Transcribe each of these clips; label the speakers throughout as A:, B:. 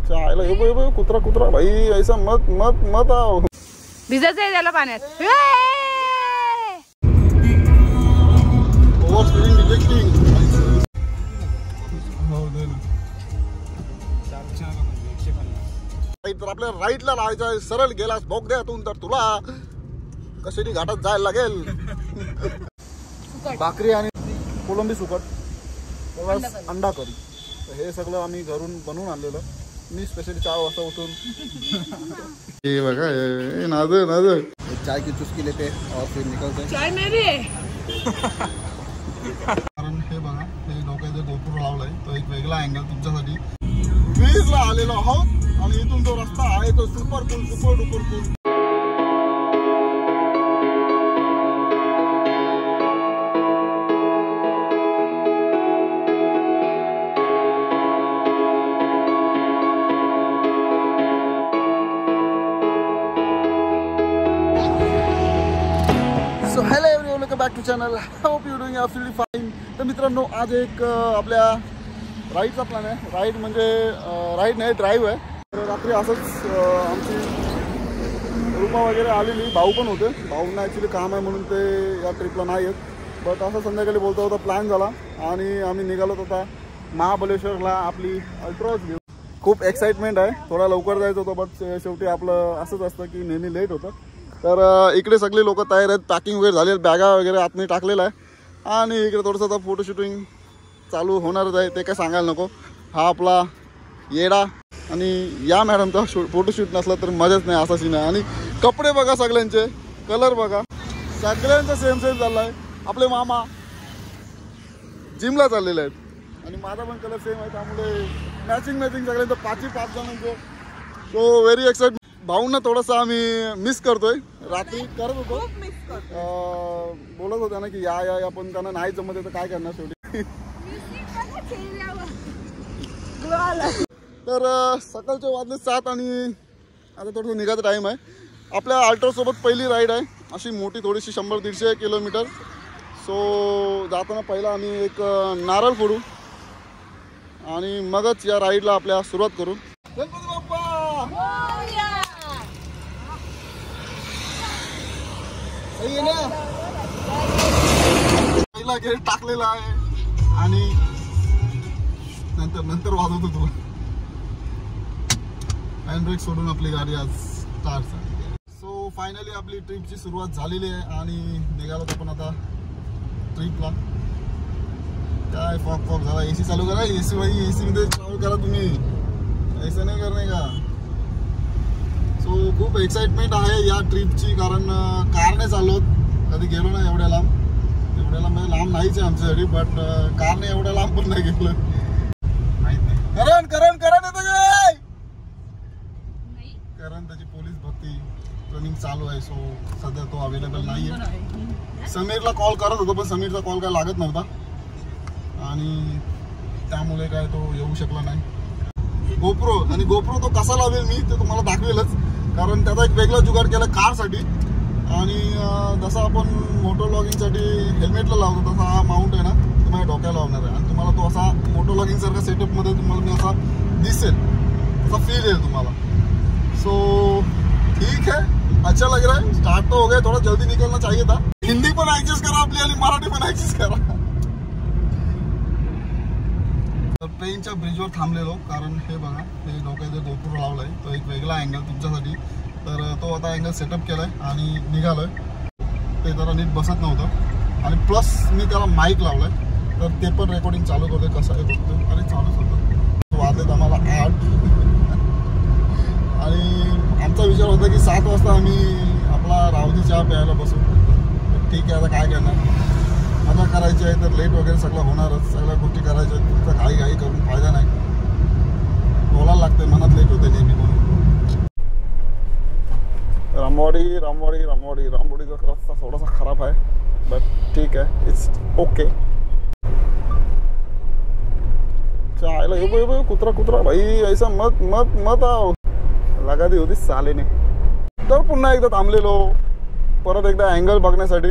A: चायला ये कुत्रा कुत्रा भाई ऐसा मत मत मत आओ.
B: भिजायचं आहे त्याला पाण्यात.
A: Over speeding detecting. तर आपल्या राईटला लावायचं आहे. सरळ गेलास बोगद्यातून तर तुला कशाने घाटात जायला लागेल. भाकरी आणि कोलंबी सुकट प्लस अंडा करी. हे सगळं आम्ही घरून बनवून आणलेलं. मी स्पेशली 4 वाजता उठून हे बघा नाद नाद चाय की चुस्की लेते और फिर निकलते.
B: चाय में भी है.
A: कारण हे बघा हे डोक्यात गोपुर लावलाय तो एक वेगळा अँगल तुमच्यासाठी. वीजला आलेलो आहोत आणि इथून जो रस्ता आहे तो super cool super duper cool. So hello everyone, welcome back to channel. Hope you doing absolutely fine. तर मित्रांनो आज एक आपल्या राईडचा प्लॅन आहे. राईड म्हणजे राईड नाही ड्राईव्ह आहे. तर रात्री असंच आमची रूपा वगैरे आलेली, भाऊ पण होते. भाऊंना ॲक्च्युली काम आहे म्हणून ते या ट्रिपला नाही येत. बट असं संध्याकाळी बोलता होता प्लॅन झाला आणि आम्ही निघालो होता महाबळेश्वरला आपली अल्ट्रॉज घेऊन. खूप एक्साइटमेंट आहे. थोडा लवकर जायचं होतं बट शेवटी आपलं असंच असतं की नेहमी लेट होतं. तर इकडे सगळे लोक तयार आहेत. पॅकिंग वगैरे झाले, बॅगा वगैरे आतमध्ये टाकलेला आहे आणि इकडे थोडंसं आता फोटो शूटिंग चालू होणारच आहे. ते काय सांगायला नको. हा आपला येडा आणि या मॅडमचा फोटोशूट नसला तर मजाच नाही असा सीन आहे. आणि कपडे बघा सगळ्यांचे, कलर बघा सगळ्यांचा सेम सेम चालला आहे. आपले मामा जिमला चाललेले आहेत आणि माझा पण कलर सेम आहे, त्यामुळे मॅचिंग सगळ्यांचं 5 जणांचं. So very excite. भाऊंना थोडंसं आम्ही मिस करतोय. रात्री करत होतो, बोलत होत्या ना की या पण त्यांना नाही जमत तर काय करणार शेवटी. तर सकाळचे वाजले 7 आणि आता थोडंसं निघायचा टाईम आहे. आपल्या अल्ट्रासोबत पहिली राईड आहे अशी मोठी थोडीशी 100-150 किलोमीटर. सो जाताना पहिला आम्ही एक नारळ फोडू आणि मगच या राईडला आपल्या सुरुवात करू. गणपती बाप्पा पहिला गेट टाकलेला आहे आणि नंतर वाजवतो तो हँडब्रेक सोडून आपली गाडी आज स्टार्ट झाली. सो फायनली आपली ट्रिपची सुरुवात झालेली आहे आणि निघालो आपण आता ट्रिपला. काय फॉक झाला. एसी चालू करा. एसी भाई एसी मध्ये ट्रॅव्हल करा तुम्ही, ऐसा नाही करणे का. सो खूप एक्साइटमेंट आहे या ट्रिपची, कारण कारने चाललो. कधी गेलो नाही एवढ्या लांब म्हणजे लांब नाहीच आहे आमच्यासाठी. बट कारने एवढ्या लांब पण नाही गेलो. माहित नाही करण येतं काय करण त्याची पोलीस भरती ट्रेनिंग चालू आहे. सो सध्या तो अवेलेबल नाही आहे. समीरला कॉल करत होतो पण समीरचा कॉल काय लागत नव्हता आणि त्यामुळे काय तो येऊ शकला नाही. गोप्रो तो कसा लावेल मी ते तुम्हाला दाखवेलच, कारण त्याचा एक वेगळा जुगाड केला कारसाठी. आणि जसं आपण मोटो व्लॉगिंगसाठी हेल्मेटला लावतो तसा हा माउंट आहे ना तो माझ्या डोक्याला लावणार आहे आणि तुम्हाला तो असा मोटो व्लॉगिंग सारखा सेटअपमध्ये तुम्हाला मी असा दिसेल, तसा फील येईल तुम्हाला. सो ठीक है, अच्छा लग रहा है. स्टार्ट तो हो गया, थोड़ा जल्दी निकलना चाहिए था. हिंदी पण ऍडजस्ट करा आपली आणि मराठी पण ऍडजस्ट करा. तर ट्रेनच्या ब्रिजवर थांबलेलो, कारण हे बघा हे डोक्यात गोपुर लावलाय तो एक वेगळा अँगल तुमच्यासाठी. तर तो आता अँगल सेटअप केलाय आणि निघालोय. ते जरा नीट बसत नव्हतं आणि प्लस मी त्याला माईक लावलाय तर ते पण रेकॉर्डिंग चालू करतोय. कसं आहे बघतो. अरे चालूच होतं. वाजलेत आम्हाला 8 आणि आमचा विचार होता की 7 वाजता आम्ही आपला रावधी चहा प्यायला बसू. ठीक आहे, आता काय करणार, मजा करायची आहे तर लेट वगैरे सगळं होणारच. सगळ्या गोष्टी करायच्या आहेत तर घाई करून फायदा नाही. बोलायला लागतंय, मनात लेट होते नेहमी म्हणून. रामवाडीचा रस्ता थोडासा खराब आहे बट ठीक आहे, इट्स ओके. चायला ये कुत्रा भाई ऐसा मत आओ. लगादी होती सालेने. तर पुन्हा एकदा थांबलेलो परत एकदा अँगल बघण्यासाठी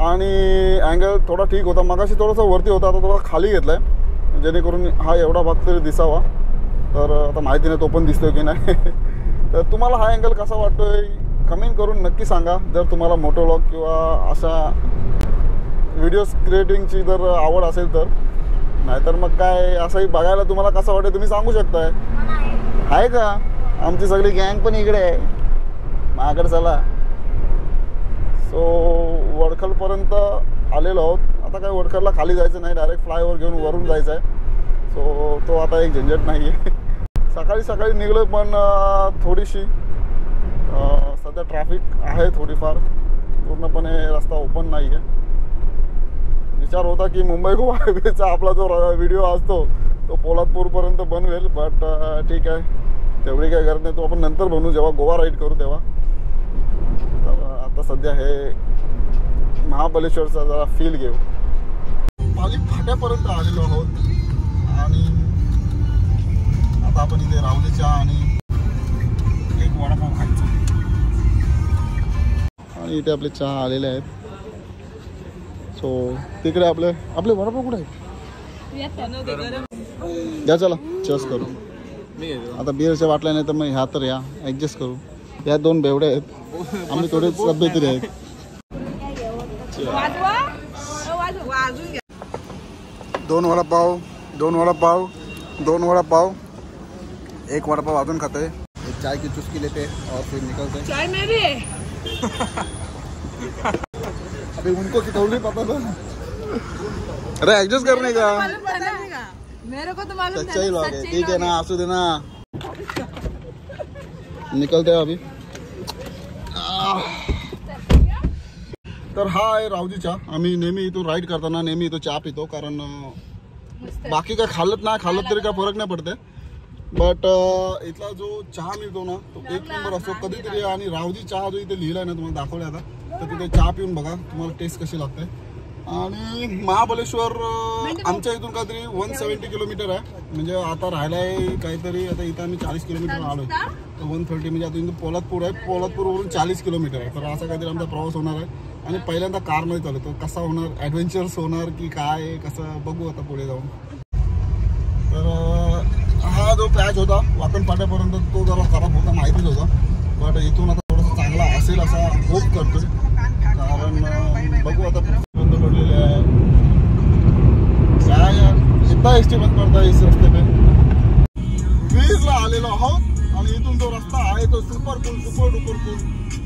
A: आणि अँगल थोडा ठीक होता. मगाशी थोडासा वरती होता, आता थोडा खाली घेतलाय जेणेकरून हा एवढा भाग तरी दिसावा. तर आता माहिती नाही तो पण दिसतोय की नाही. तर तुम्हाला हा अँगल कसा वाटतोय कमेंट करून नक्की सांगा. जर तुम्हाला मोटोव्लॉग किंवा अशा व्हिडिओज क्रिएटिंगची जर आवड असेल तर. नाहीतर मग काय असंही बघायला तुम्हाला कसं वाटतं तुम्ही सांगू शकताय. आहे का आमची सगळी गँग पण इकडे आहे माझ्याकडे. चला सो वडखलपर्यंत आलेलो आहोत. आता काय वडखलला खाली जायचं नाही, डायरेक्ट फ्लायओव्हर घेऊन वरून जायचं आहे. सो तो आता एक झंझट नाही आहे. सकाळी निघलो पण थोडीशी सध्या ट्रॅफिक आहे थोडीफार. पूर्णपणे रस्ता ओपन नाही आहे. विचार होता की मुंबई गोवा हायवेचा आपला जो व्हिडिओ असतो तो पोलादपूरपर्यंत बनवेल. बट ठीक आहे तेवढी काय गरज नाही. तो आपण नंतर बनवू जेव्हा गोवा राईड करू तेव्हा. तर आता सध्या हे महाबलेश्वरचा जरा फील घेऊ. पाली फाट्यापर्यंत आलेलो आहोत आणि आता आपण इथे राहुली चहा आणि एक वडापाव खायचा. आणि इथे आपले चहा आलेले आहेत. सो तिकडे आपले वडापाव कुठे आहेत द्या. चला चेस करू. आता बिअरच्या बाटल्या नाही तर मग ह्या तर या ॲडजस्ट करू. ह्या 2 बेवडे आहेत आम्ही थोडे तब्येती आहेत. 2 वडापाव 2 वडापाव 2 वडापाव 1 वडापाव अजून खाते. एक चाय की चुस्की लेते और फिर निकलते.
B: चाय में भी है.
A: अभी उनको कितौली पता था. अरे एडजस्ट करने का
B: मेरे को तो मालूम
A: सच्चा ही लोग है. ठीक है ना आंसू देना. निकलते हैं अभी. तर हा आहे रावजी चहा. आम्ही नेहमी इथून राईड करताना नेहमी इथं चहा पितो. कारण बाकी काय खाल्लं तरी काय फरक नाही पडते. बट इथला जो चहा मिळतो ना तो 1 नंबर असतो कधीतरी. आणि रावजी चहा जो इथे लिहिला आहे ना तुम्हाला दाखवला आता तर तिथे चहा पिऊन बघा तुम्हाला टेस्ट कशी लागते. आणि महाबलेश्वर आमच्या इथून काहीतरी 170 किलोमीटर आहे. म्हणजे आता राहायला आहे काहीतरी. आता इथं आम्ही 40 किलोमीटर आलो तर 130 म्हणजे आता इथून पोलादपूर आहे. पोलादपूरवरून 40 किलोमीटर आहे. तर असा काहीतरी आमचा प्रवास होणार आहे. आणि पहिल्यांदा कारमध्ये चालतो. कसा होणार ॲडव्हेंचर्स होणार की काय कसं बघू आता पुढे जाऊन. तर हा जो पॅच होता वाकण फाट्यापर्यंत तो जरा खराब होता माहितीच होता. बट इथून आता थोडासा चांगला असेल असा होप करतोय. कारण बघू आता बंद पडलेले आहे काय यार. इतना एस टी बंद पडता इस रस्ते पे. वीरला आलेलो आहोत आणि इथून जो रस्ता आहे तो सुपर डुपर पूल.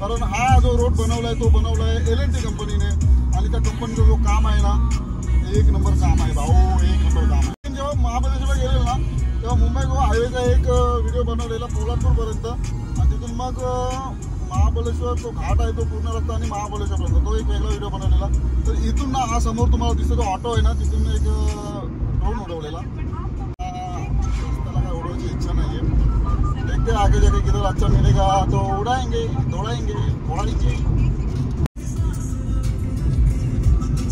A: कारण हा जो रोड बनवलाय तो बनवलाय L&T कंपनीने. आणि त्या कंपनीचं जो काम आहे ना 1 नंबर काम आहे भाऊ. 1 नंबर काम आहे. जेव्हा महाबलेश्वरला गेलेलो ना तेव्हा मुंबई गोवा हायवेचा एक व्हिडिओ बनवलेला पोलादपूरपर्यंत. आणि तिथून मग महाबलेश्वर जो घाट आहे तो पूर्ण रस्ता आणि महाबलेश्वरपर्यंत तो एक वेगळा व्हिडिओ बनवलेला. तर इथून ना हा समोर तुम्हाला दिसतो जो ऑटो आहे ना तिथून एक ड्रोन उडवलेला. रस्त्याला काय उडवायची इच्छा नाही आहे. देखते आगे जाके किधर अच्छा मिलेगा तो उडाएंगे दौड़ाएंगे फोड़ाएंगे.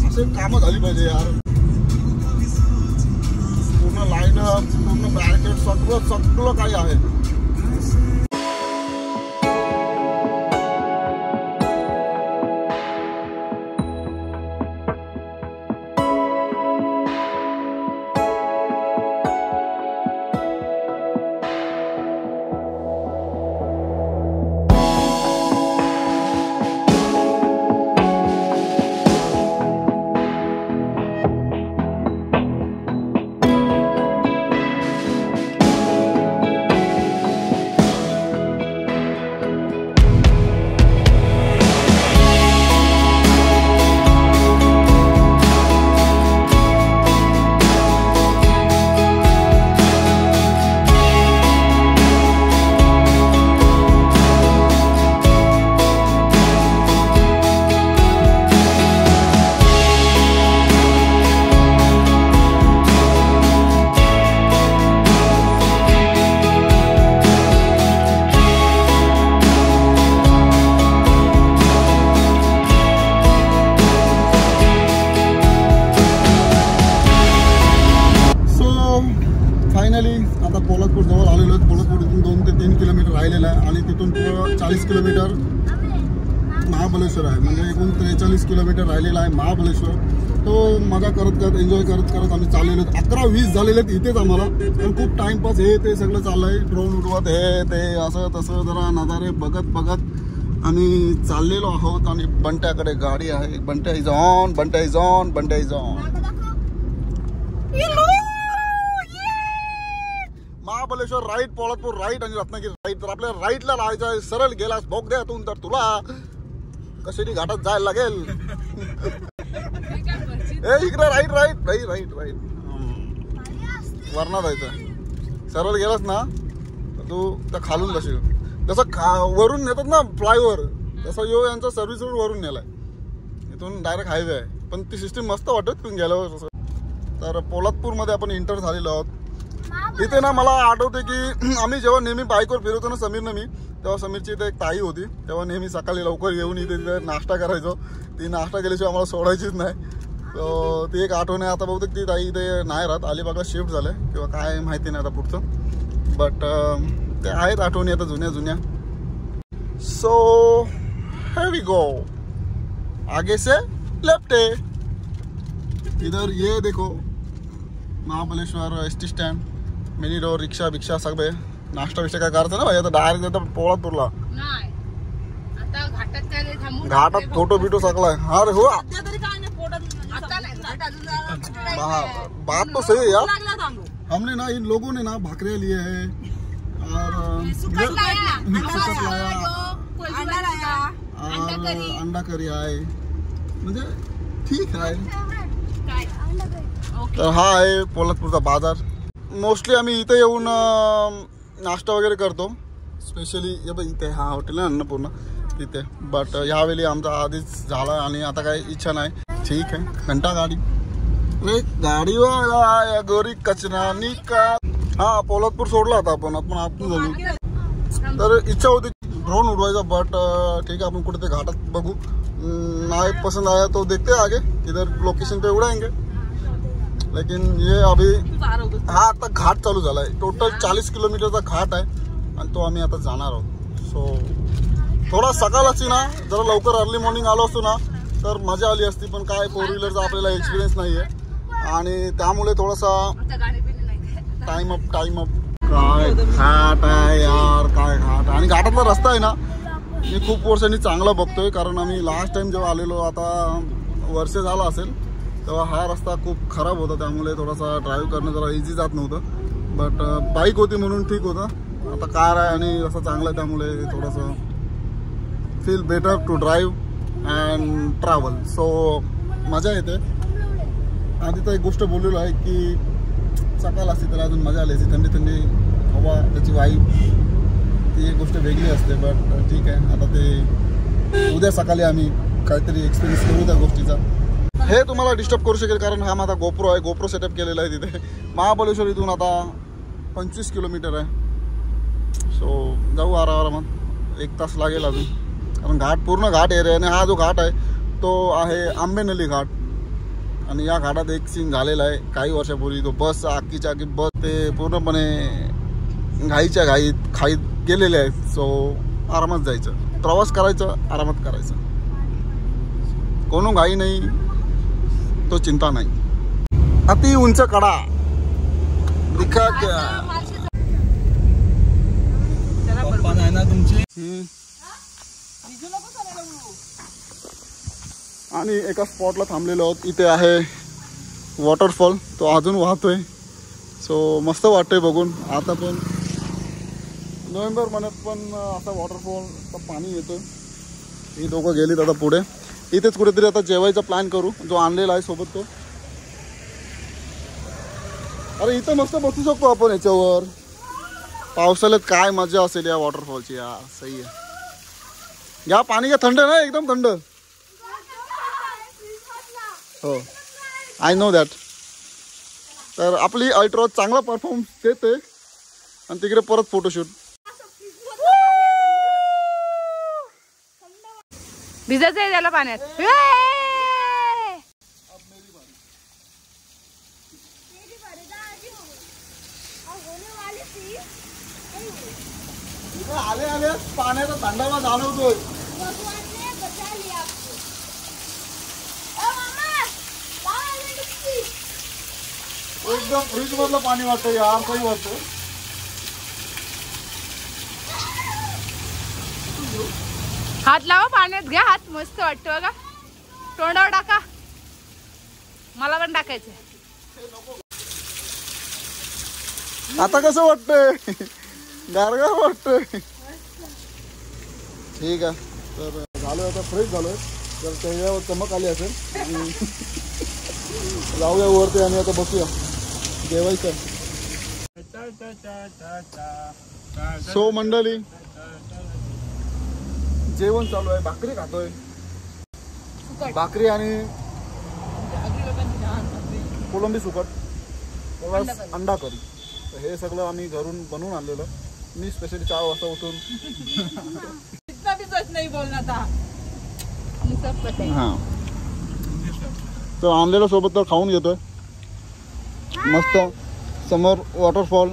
A: असे कामं झाली पाहिजे यार. पूर्ण लाईन पूर्ण बॅरिकेड सगळं काही आहे. पोलादपूर जवळ आलेलो आहेत. पोलादपूर इथून 2 ते 3 किलोमीटर राहिलेलं आहे आणि तिथून पुढं 40 किलोमीटर महाबलेश्वर आहे. म्हणजे एकूण 43 किलोमीटर राहिलेलं आहे महाबलेश्वर. तो मजा करत करत एन्जॉय करत करत आम्ही चाललेलो. 11-20 झालेले आहेत इथेच आम्हाला. पण खूप टाइमपास हे ते सगळं चाललंय. ड्रोन उडवत हे ते असं तसं जरा नजारे बघत बघत आम्ही चाललेलो आहोत. आणि बंट्याकडे गाडी आहे. Bantya is on, Bantya is on, Bantya is on. Mahabaleshwar right, Poladpur right आणि रत्नागिरी राईट. तर आपल्याला राईटला लावायचं आहे. सरळ गेलास बोगद्यातून तर तुला कशेरी घाटात जायला लागेल. इकडे right right right right right वरना जायचं. सरळ गेलास ना तर तू त्या खालून जाशील. जसं वरून नेतात ना फ्लायओव्हर, तसं यो यांचा सर्व्हिस रोड वरून नेलाय. इथून डायरेक्ट हायवे आहे. पण ती सिस्टीम मस्त वाटत तिथून गेल्यावर. तर पोलादपूरमध्ये आपण एंटर झालेलो आहोत. इथे ना मला आठवते की आम्ही जेव्हा नेहमी बाईकवर फिरवतो ना समीरनं मी, तेव्हा समीरची इथे एक ताई होती. तेव्हा नेहमी सकाळी लवकर येऊन इथे नाश्ता करायचो. ती नाश्ता केल्याशिवाय आम्हाला सोडायचीच नाही. ती एक आठवण आहे. आता बहुतेक ती ताई इथे नाही राहत, अलिबागला शिफ्ट झालंय किंवा काय माहिती नाही आता पुढचं. बट ते आहेत आठवणी आता जुन्या जुन्या. So here we go. आगे से लेफ्ट है. इधर ये देखो Mahabaleshwar ST stand, mini door, rickshaw बिक्षा सगळे. नाश्ता बिष्टा काय करायचं ना भाई. आता डायरेक्ट येतं पोलादपूरला. घाटात फोटो बिटो सगळा. अरे हो बात तो सही है यार. हमने ना इन लोगों ने ना भाकरे लिए है और अंडा करी आहे. म्हणजे ठीक आहे. तर हा आहे पोलादपूरचा बाजार. मोस्टली आम्ही इथे येऊन नाश्ता वगैरे करतो. स्पेशली इथे हा हॉटेल आहे अन्नपूर्णा तिथे. बट यावेळी आमचा आधीच झाला आणि आता काही इच्छा नाही. ठीक आहे. घंटा गाडी गाडीवर गोरी कचरा निका. हा पोलादपूर सोडला होता आपण आपण झालो. तर इच्छा होती ड्रोन उडवायचा. बट ठीक आहे आपण कुठे ते घाटात बघू. नाही पसंद आया तो देखते आगे. इधर लोकेशन पे उड़ाएंगे. लेकिन ये अभी हा आता घाट चालू झाला आहे. टोटल 40 किलोमीटरचा घाट आहे आणि तो आम्ही आता जाणार आहोत. सो थोडा सकाळ असती ना, जरा लवकर अर्ली मॉर्निंग आलो असतो ना तर मजा आली असती. पण काय 4 व्हीलरचा आपल्याला एक्सपिरियन्स नाही आहे आणि त्यामुळे थोडासा टाइम अप. काय घाट आहे यार, काय घाट. आणि घाटातला रस्ता आहे ना मी खूप वर्षांनी चांगला बघतोय. कारण आम्ही लास्ट टाइम जेव्हा आलेलो, आता वर्ष झाला असेल, तेव्हा हा रस्ता खूप खराब होता. त्यामुळे थोडासा ड्राईव्ह करणं जरा इझी जात नव्हतं. बट बाईक होती म्हणून ठीक होतं. आता कार आहे आणि रस्ता चांगला आहे त्यामुळे थोडंसं feel better to drive and travel. So मजा येते. आधी तर एक गोष्ट बोललेलो आहे की सकाळ असते तर अजून मजा आली असते. थंडी थंडी हवा, त्याची वाईब, ती एक गोष्ट वेगळी असते. बट ठीक आहे. आता ते उद्या सकाळी आम्ही काहीतरी एक्सपिरियन्स करू त्या गोष्टीचा. हे तुम्हाला डिस्टर्ब करू शकेल कारण हा माझा गोप्रो आहे. गोप्रो सेटअप केलेला आहे तिथे. महाबळेश्वर इथून आता 25 किलोमीटर आहे. सो जाऊ आरामात. 1 तास लागेल अजून. कारण घाट पूर्ण घाट एरिया आहे. आणि हा जो घाट आहे तो आहे आंबेनली घाट. आणि या घाटात एक सीन झालेला आहे काही वर्षापूर्वी. तो बस आखीच्या आखी बस ते पूर्णपणे घाईच्या खाईत गेलेले आहेत. सो आरामात जायचं, प्रवास करायचं, आरामात करायचं. कोणू घाई नाही, तो चिंता नाही. अति उंच कडा दिखा क्या आहे ना तुमची. आणि एका स्पॉटला थांबलेलो आहोत. इथे आहे वॉटरफॉल. तो अजून वाहतोय. सो मस्त वाटतंय बघून. आता पण नोव्हेंबर महिन्यात पण असा वॉटरफॉलचं पाणी येतं. ही दोघं गेलीत आता पुढे. इथेच कुठेतरी आता जेवायचा प्लॅन करू. जो आणलेला आहे सोबत तो. अरे इथं मस्त बसू शकतो आपण याच्यावर. पावसाळ्यात काय मजा असेल या वॉटरफॉलची यार. सही आहे. या पाणी काय थंड ना, एकदम थंड. हो आय नो दॅट. तर आपली अल्ट्रा चांगला परफॉर्मन्स देते. आणि तिकडे परत फोटोशूट.
B: भिजायचं आहे त्याला पाण्यात.
A: आले आले पाण्याचा थंडावा जाणवतोय. एकदम फ्रीज मधलं पाणी वाटतं यार, काही वाटतं.
B: हात लावा पाण्यात, घ्या हात, मस्त वाटतं बघा. तोंडावर टाका, मला पण टाकायचं.
A: आता कसं वाटतंय? गारगार वाटतंय. ठीक आहे, तर झालोय आता, फ्रेश झालोय. तर त्याच्यावर चमक आली असेल. जाऊया वरती आणि आता बसूया जेवायचं. सो मंडळी, जेवण चालू आहे. भाकरी खातोय, भाकरी आणि कोलंबी सुकट प्लस अंडा करी. तर हे सगळं आम्ही घरून बनवून आणलेलं. मी स्पेशली 4 वाजता उठून हां तर आणलेलं सोबत तर खाऊन घेतोय. मस्त समोर वॉटरफॉल,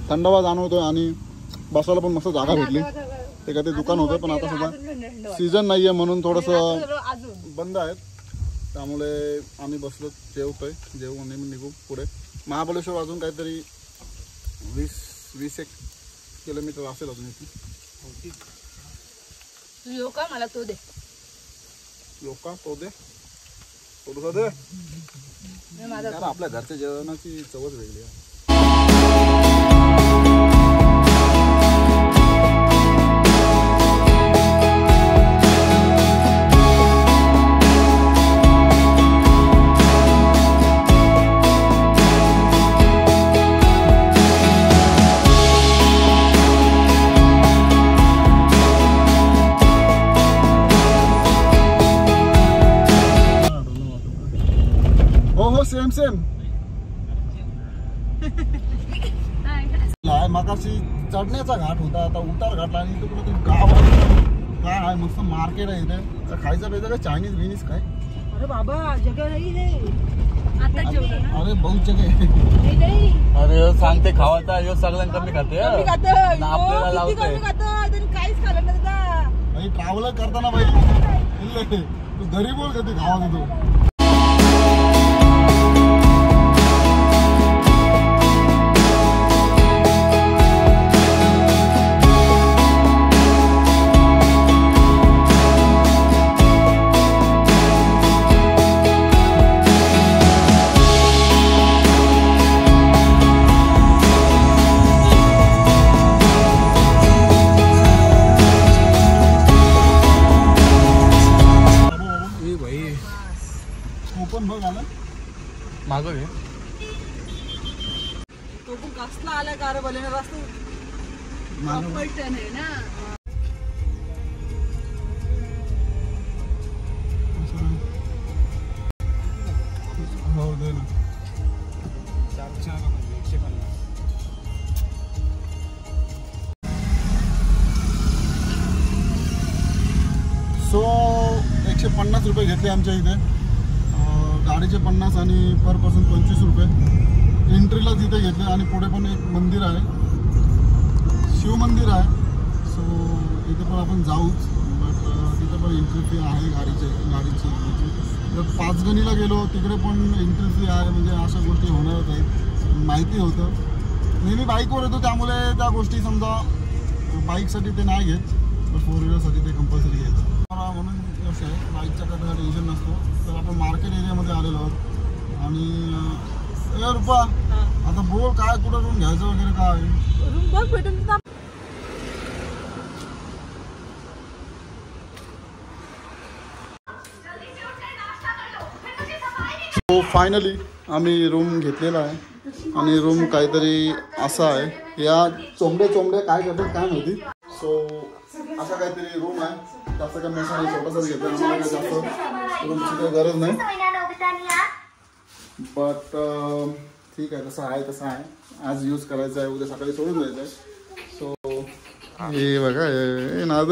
A: थंडावा जाणवतोय आणि बसायला पण मस्त जागा भेटली. ते काय ते दुकान होतं पण आता सध्या सीझन नाही आहे म्हणून थोडंसं बंद आहेत. त्यामुळे आम्ही बसलो, जेवतोय. जेवू आणि निघू पुढे. महाबळेश्वर अजून काहीतरी 20-21 किलोमीटर असेल अजून इथे.
B: येऊ का, मला तो दे.
A: लोका तो दे, थोडंसं दे. आपल्या घरच्या जेवणाची चवच वेगळी आहे. सेम मगाशी चढण्याचा घाट होता, आता उतार घाटला आणि इथं कुठं गाव आहे. काय आहे, मस्त मार्केट आहे इथे. खायचं पाहिजे काय, चायनीज बिनीज काय?
C: अरे बाबा जगह नहीं है.
B: आता जेवलं ना.
A: अरे बहुत जगह आहे.
C: नाही
D: अरे सांगते खावाचा यो सगळ्यांना कमी खाते आपल्याला लावते.
C: काहीच खाल्लं नाही दादा.
A: भाई ट्रॅव्हल करताना भाई तू घरी बोल का ते खावा तू.
D: मागं घे.
C: तो पण कसला आलाय का रे बोले रस्ता
B: पलटण आहे ना.
A: हो दे ना.
D: 150.
A: सो 150 रुपये घेतले आमच्या इथे. गाडीचे 50 आणि पर पर्सन 25 रुपये. एंट्रीला तिथे घेतले आणि पुढे पण एक मंदिर आहे, शिव मंदिर आहे. सो इथे पण आपण जाऊच, बट तिथे पण एंट्री फी आहे गाडीची. जर 5 गणीला गेलो तिकडे पण एंट्री फी आहे. म्हणजे अशा गोष्टी होणारच आहेत, माहिती होतं. नेहमी बाईकवर येतो त्यामुळे त्या गोष्टी समजा बाईकसाठी ते नाही घेत, पण 4 व्हीलरसाठी ते कंपल्सरी घेतात. म्हणून गोष्ट आहे, बाईकच्या काय टेन्शन नसतो. तर आपण मार्केट एरियामध्ये आलेलो आहोत आणि रुपा आता बोल काय कुठं रूम घ्यायचं वगैरे काय
C: रूम बघ भेटून.
A: सो फायनली आम्ही रूम घेतलेला आहे आणि रूम काहीतरी असा आहे. या चोंबडे काय करतात काय माहिती. सो असा काहीतरी रूम आहे. जास्त काय मोठा नाही, छोटासाच घेतला. आम्हाला जास्त रूमची काही गरज नाही, बट ठीक आहे, तसं आहे. आज यूज करायचं आहे, उद्या सकाळी सोडून द्यायचं आहे. सो हे बघा नाद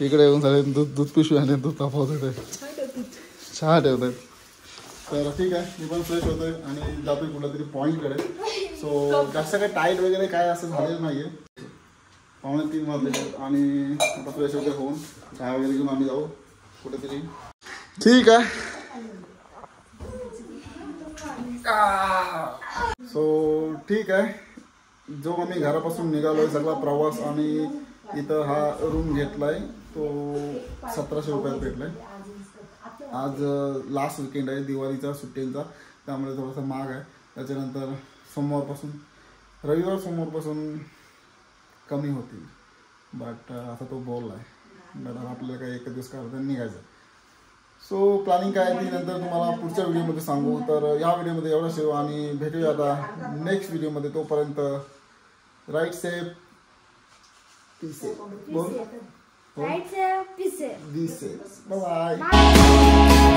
A: इकडे येऊन झाले दूध पिशवी आणि दूध तापवत आहे, चहा ठेवत आहेत. तर ठीक आहे, मी पण फ्रेश होतोय आणि जातोय कुठला तरी पॉईंटकडे. सो जास्त काही टाईट वगैरे काय असं झालेलं नाही आहे. 2:45 वाजले आणि आता फ्रेश वगैरे होऊन चहा वगैरे घेऊन आम्ही जाऊ कुठेतरी. ठीक आहे, सो ठीक आहे, जो आम्ही घरापासून निघालोय सगळा प्रवास आणि इथं हा रूम घेतलाय तो 1700 रुपयात भेटलाय. आज लास्ट वीकेंड आहे दिवाळीचा सुट्टींचा, त्यामुळे थोडासा महाग आहे. त्याच्यानंतर रविवार सोमवारपासून कमी होतील, बट आता तो बोलला आहे. बट आपल्याला काही एक दिवस काढता निघायचं. सो प्लॅनिंग काय आहे ती नंतर तुम्हाला पुढच्या व्हिडिओमध्ये सांगू. तर या व्हिडिओमध्ये एवढं शेव आणि भेटूया आता नेक्स्ट व्हिडिओमध्ये. तोपर्यंत राईट सेफ पी सेफ बोल, ride safe be safe be safe, bye bye.